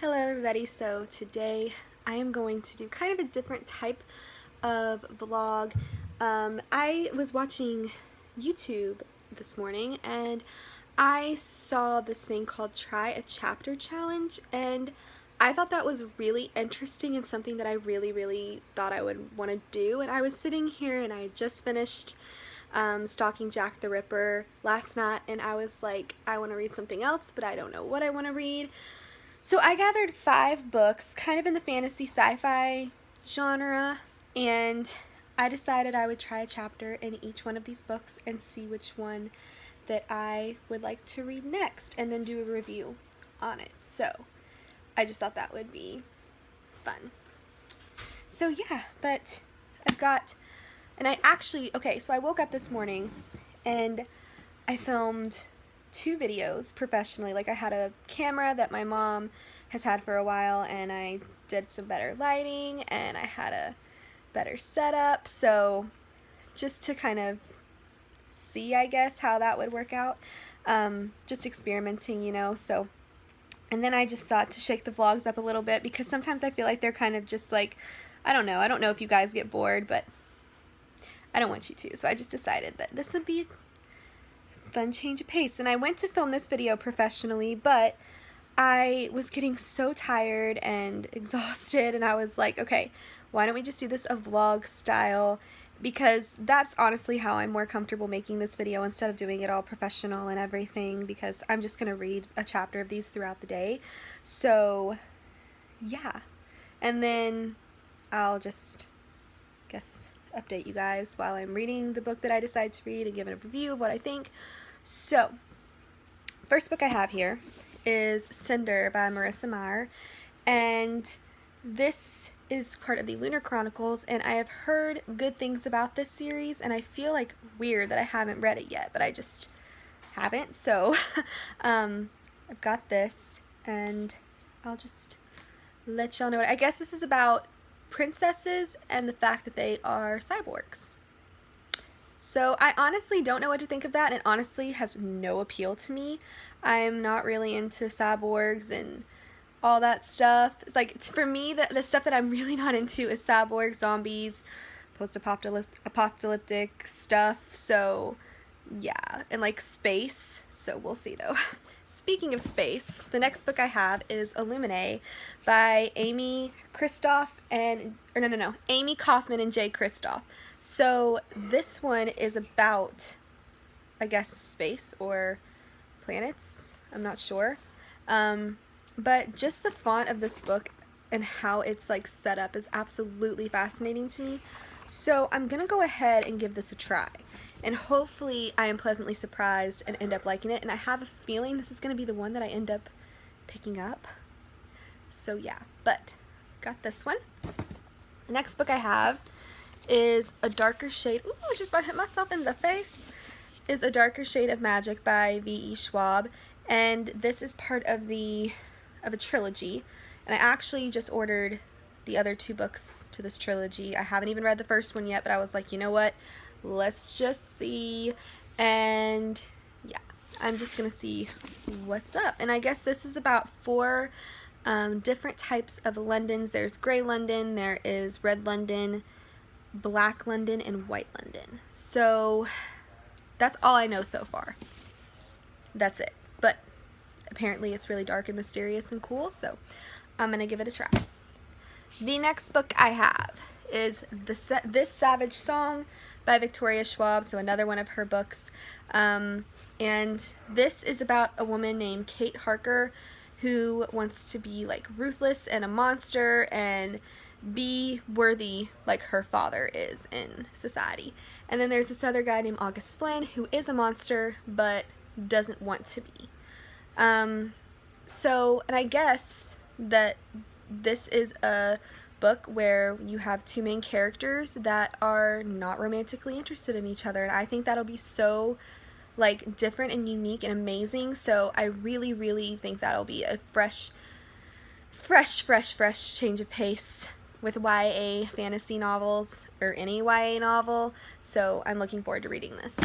Hello everybody, so today I am going to do kind of a different type of vlog. I was watching YouTube this morning and I saw this thing called Try a Chapter Challenge, and I thought that was really interesting and something that I really thought I would want to do. And I was sitting here and I had just finished stalking Jack the Ripper last night, and I was like, I want to read something else, but I don't know what I want to read. So I gathered 5 books, kind of in the fantasy sci-fi genre, and I decided I would try a chapter in each one of these books and see which one that I would like to read next, and then do a review on it. So I just thought that would be fun. So yeah, but I've got, and I actually, okay, so I woke up this morning and I filmed 2 videos professionally. Like, I had a camera that my mom has had for a while, and I did some better lighting and I had a better setup, so just to kind of see, I guess, how that would work out. Just experimenting, you know. So, and then I just thought to shake the vlogs up a little bit, because sometimes I feel like they're kind of just like, I don't know if you guys get bored, but I don't want you to. So I just decided that this would be fun change of pace. And I went to film this video professionally, but I was getting so tired and exhausted, and I was like, okay, why don't we just do this a vlog style, because that's honestly how I'm more comfortable making this video instead of doing it all professional and everything, because I'm just gonna read a chapter of these throughout the day. So yeah, and then I'll just update you guys while I'm reading the book that I decide to read and give it a review of what I think. So, first book I have here is Cinder by Marissa Meyer, and this is part of the Lunar Chronicles, and I have heard good things about this series, and I feel like weird that I haven't read it yet, but I just haven't. So I've got this, and I'll just let y'all know it. I guess this is about princesses and the fact that they are cyborgs. So I honestly don't know what to think of that, and it honestly has no appeal to me. I'm not really into cyborgs and all that stuff. It's like, for me, the stuff that I'm really not into is cyborgs, zombies, post-apocalyptic stuff. So yeah, and like space. So we'll see though. Speaking of space, the next book I have is Illuminae by Amy Kaufman and Jay Kristoff. So this one is about, I guess, space or planets. I'm not sure. But just the font of this book and how it's like set up is absolutely fascinating to me. So I'm gonna go ahead and give this a try, and hopefully I am pleasantly surprised and end up liking it. And I have a feeling this is gonna be the one that I end up picking up. So yeah, but got this one. The next book I have is A Darker Shade. Ooh, I just about hit myself in the face. Is A Darker Shade of Magic by V.E. Schwab, and this is part of a trilogy. And I actually just ordered the other 2 books to this trilogy. I haven't even read the first one yet, but I was like, you know what? Let's just see. And yeah, I'm just gonna see what's up. And I guess this is about 4 different types of Londons. There's Grey London, there is Red London, Black London, and White London. So that's all I know so far. That's it. But apparently it's really dark and mysterious and cool, so I'm gonna give it a try. The next book I have is This Savage Song by Victoria Schwab, so another one of her books. And this is about a woman named Kate Harker who wants to be like ruthless and a monster and be worthy like her father is in society. And then there's this other guy named August Flynn who is a monster but doesn't want to be. So, and I guess that this is a book where you have 2 main characters that are not romantically interested in each other, and I think that'll be so like different and unique and amazing. So I really think that'll be a fresh change of pace with YA fantasy novels, or any YA novel. So I'm looking forward to reading this.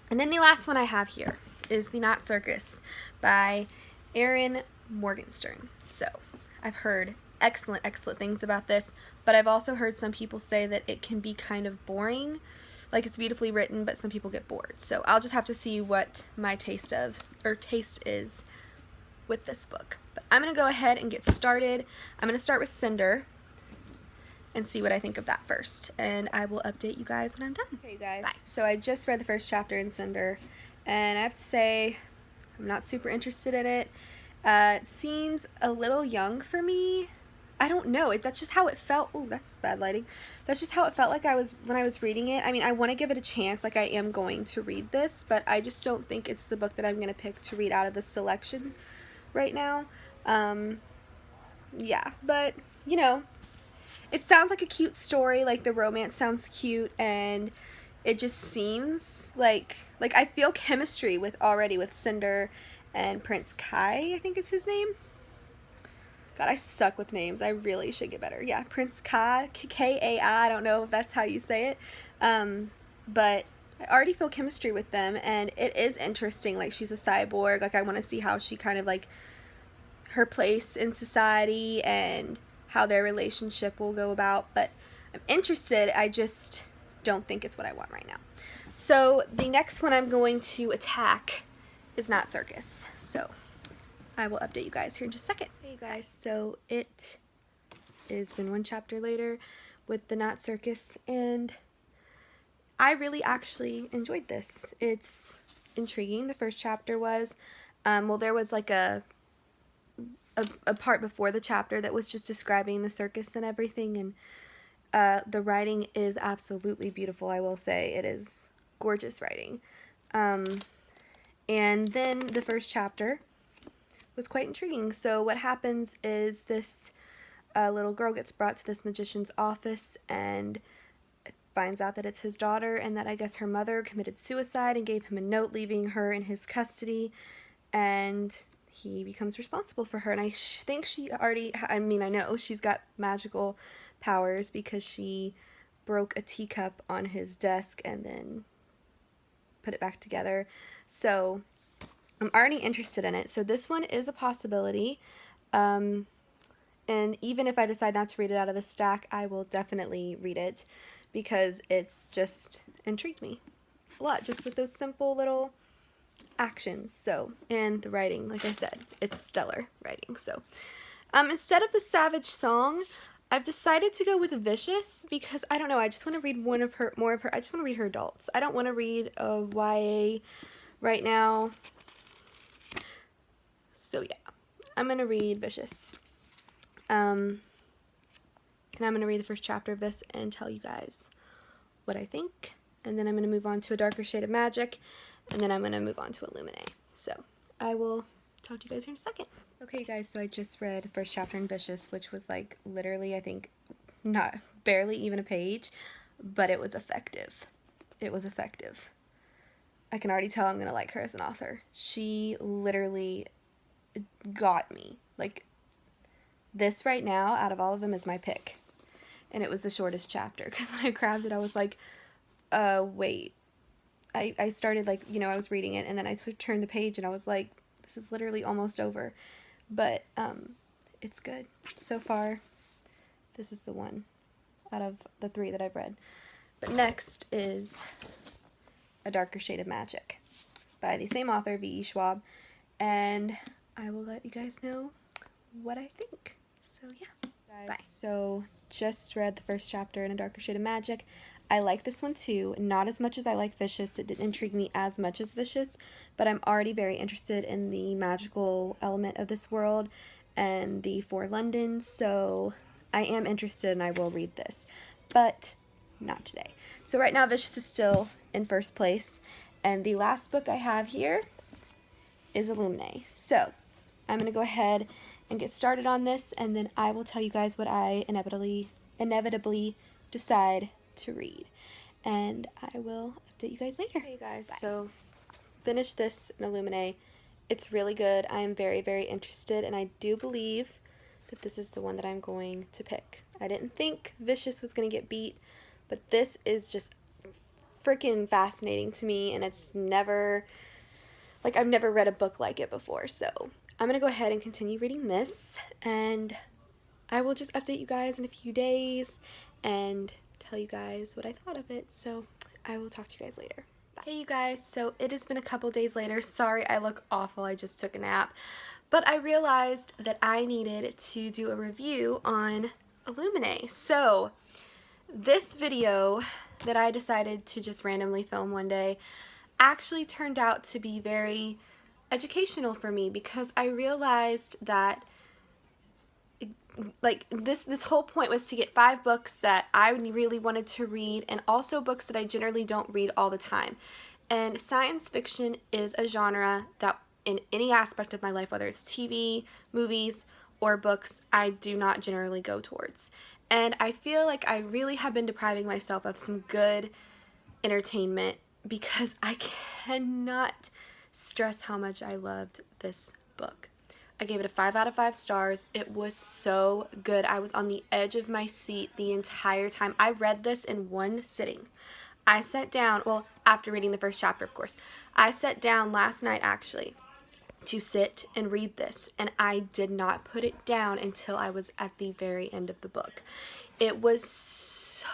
And then the last one I have here is The Knot Circus by Erin Morgenstern. So I've heard excellent things about this, but I've also heard some people say that it can be kind of boring. Like, it's beautifully written, but some people get bored. So I'll just have to see what my taste is with this book. But I'm going to go ahead and get started. I'm going to start with Cinder and see what I think of that first. And I will update you guys when I'm done. Okay, you guys. Bye. So I just read the first chapter in Cinder, and I have to say I'm not super interested in it. It seems a little young for me. I don't know. That's just how it felt. Oh, that's bad lighting. That's just how it felt like when I was reading it. I mean, I want to give it a chance. Like, I am going to read this, but I just don't think it's the book that I'm going to pick to read out of this selection right now. Yeah, but, you know, it sounds like a cute story. Like, the romance sounds cute, and it just seems like I feel chemistry with Cinder and Prince Kai, I think is his name. God, I suck with names. I really should get better. Yeah, Prince Kai, K-A-I. I don't know if that's how you say it. But I already feel chemistry with them, and it is interesting. Like, she's a cyborg. Like, I want to see how she kind of, like, her place in society and how their relationship will go about. But I'm interested. I just don't think it's what I want right now. So the next one I'm going to attack is Not Circus. So I will update you guys here in just a second. Hey guys, so it has been one chapter later with the Not Circus, and I really actually enjoyed this. It's intriguing. The first chapter was, well, there was like a part before the chapter that was just describing the circus and everything, and the writing is absolutely beautiful. I will say it is gorgeous writing. And then the first chapter was quite intriguing. So what happens is this little girl gets brought to this magician's office and finds out that it's his daughter, and that I guess her mother committed suicide and gave him a note leaving her in his custody, and he becomes responsible for her. And I think she already, I know she's got magical powers because she broke a teacup on his desk and then put it back together. So I'm already interested in it. So this one is a possibility. And even if I decide not to read it out of the stack, I will definitely read it because it's just intrigued me a lot, just with those simple little actions. So, and the writing, like I said, it's stellar writing. So, instead of the Savage Song, I've decided to go with Vicious because, I don't know, I just want to read more of her, I just want to read her adults. I don't want to read a YA right now. So yeah, I'm going to read Vicious. And I'm going to read the first chapter of this and tell you guys what I think. And then I'm going to move on to A Darker Shade of Magic. And then I'm going to move on to Illuminate. So I will talk to you guys here in a second. Okay, you guys, so I just read the first chapter in Vicious, which was like literally, I think, barely even a page, but it was effective. It was effective. I can already tell I'm going to like her as an author. She literally got me. Like, this right now, out of all of them, is my pick. And it was the shortest chapter, because when I grabbed it, I was like, wait. I started, like, you know, I was reading it, and then I turned the page, and I was like, this is literally almost over. But, it's good. So far, this is the one out of the 3 that I've read. But next is A Darker Shade of Magic by the same author, V.E. Schwab, and I will let you guys know what I think. So yeah, guys. Bye. So just read the first chapter in A Darker Shade of Magic. I like this one too, not as much as I like Vicious. It didn't intrigue me as much as Vicious, but I'm already very interested in the magical element of this world and the 4 Londons, so I am interested and I will read this, but not today. So right now Vicious is still in first place, and the last book I have here is Illuminate. So I'm going to go ahead and get started on this, and then I will tell you guys what I inevitably decide to read, and I will update you guys later. Hey guys, bye. So finished this in Illuminate. It's really good. I am very, very interested, and I do believe that this is the one that I'm going to pick. I didn't think Vicious was going to get beat, but this is just freaking fascinating to me, and it's never, like, I've never read a book like it before, so I'm going to go ahead and continue reading this, and I will just update you guys in a few days and tell you guys what I thought of it. So I will talk to you guys later. Bye. Hey you guys, so it has been a couple days later. Sorry I look awful, I just took a nap. But I realized that I needed to do a review on Illuminae. So this video that I decided to just randomly film one day actually turned out to be very educational for me, because I realized that like this whole point was to get 5 books that I really wanted to read, and also books that I generally don't read all the time. And science fiction is a genre that in any aspect of my life, whether it's TV, movies, or books, I do not generally go towards. And I feel like I really have been depriving myself of some good entertainment, because I cannot stress how much I loved this book. I gave it a 5 out of 5 stars. It was so good. I was on the edge of my seat the entire time. I read this in one sitting. I sat down, well, after reading the first chapter, of course. I sat down last night, actually, to sit and read this, and I did not put it down until I was at the very end of the book. It was so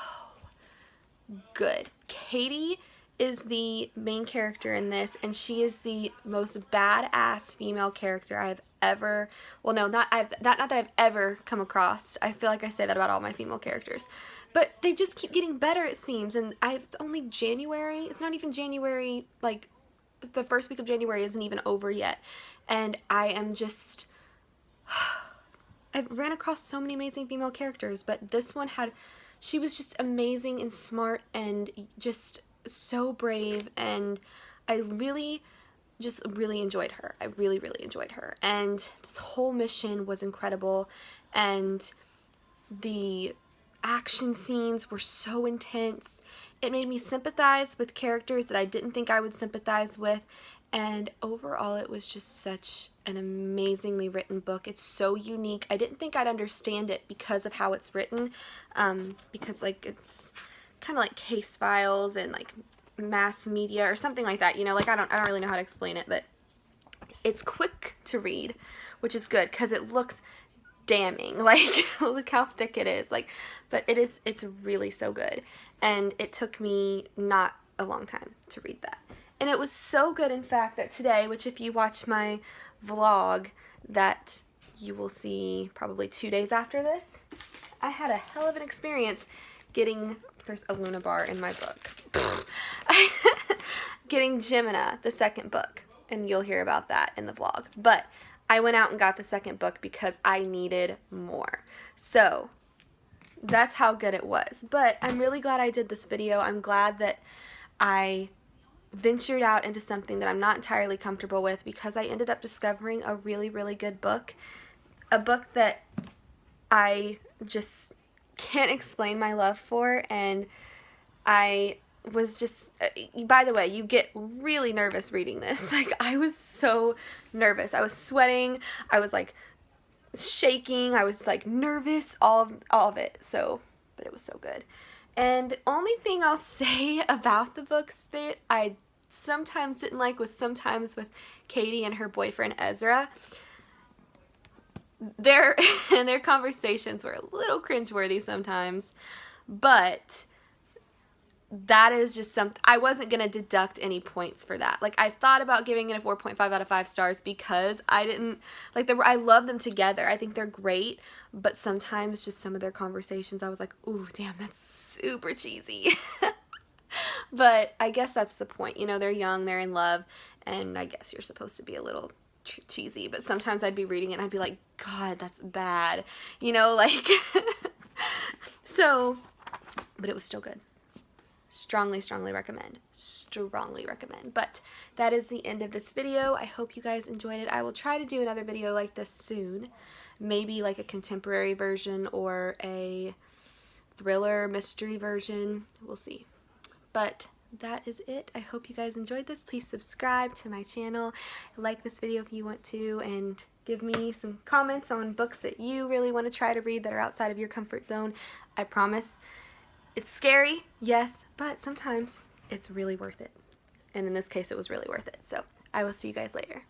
good. Katie is the main character in this, and she is the most badass female character I've ever, well, no, not that I've ever come across. I feel like I say that about all my female characters, but they just keep getting better, it seems. And it's only January. It's not even January, like the first week of January isn't even over yet, and I am just I've ran across so many amazing female characters, but this one she was just amazing and smart and just so brave, and I really enjoyed her. I really enjoyed her, and this whole mission was incredible, and the action scenes were so intense. It made me sympathize with characters that I didn't think I would sympathize with, and overall it was just such an amazingly written book. It's so unique. I didn't think I'd understand it because of how it's written, because like it's kind of like case files and like mass media or something like that, you know, like I don't really know how to explain it, but it's quick to read, which is good because it looks damning, like look how thick it is, like, but it's really so good, and it took me not a long time to read that. And it was so good, in fact, that today, which if you watch my vlog that you will see probably 2 days after this, I had a hell of an experience getting, there's a Luna bar in my book, getting Gemina, the second book, and you'll hear about that in the vlog. But I went out and got the second book because I needed more. So that's how good it was. But I'm really glad I did this video. I'm glad that I ventured out into something that I'm not entirely comfortable with, because I ended up discovering a really good book. A book that I just can't explain my love for, and I was just, by the way, you get really nervous reading this. Like, I was so nervous. I was sweating. I was like shaking. I was like nervous, all of it. So, but it was so good. And the only thing I'll say about the books that I sometimes didn't like was sometimes with Katie and her boyfriend Ezra. Their conversations were a little cringeworthy sometimes, but that is just something, I wasn't going to deduct any points for that. Like, I thought about giving it a 4.5 out of 5 stars because I didn't, like, I love them together. I think they're great, but sometimes just some of their conversations, I was like, ooh, damn, that's super cheesy. But I guess that's the point. You know, they're young, they're in love, and I guess you're supposed to be a little cheesy, but sometimes I'd be reading it and I'd be like, God, that's bad. You know, like, so, but it was still good. Strongly recommend. Strongly recommend. But that is the end of this video. I hope you guys enjoyed it. I will try to do another video like this soon. Maybe like a contemporary version or a thriller mystery version. We'll see. But that is it. I hope you guys enjoyed this. Please subscribe to my channel. Like this video if you want to, and give me some comments on books that you really want to try to read that are outside of your comfort zone. I promise it's scary, yes, but sometimes it's really worth it. And in this case, it was really worth it. So I will see you guys later.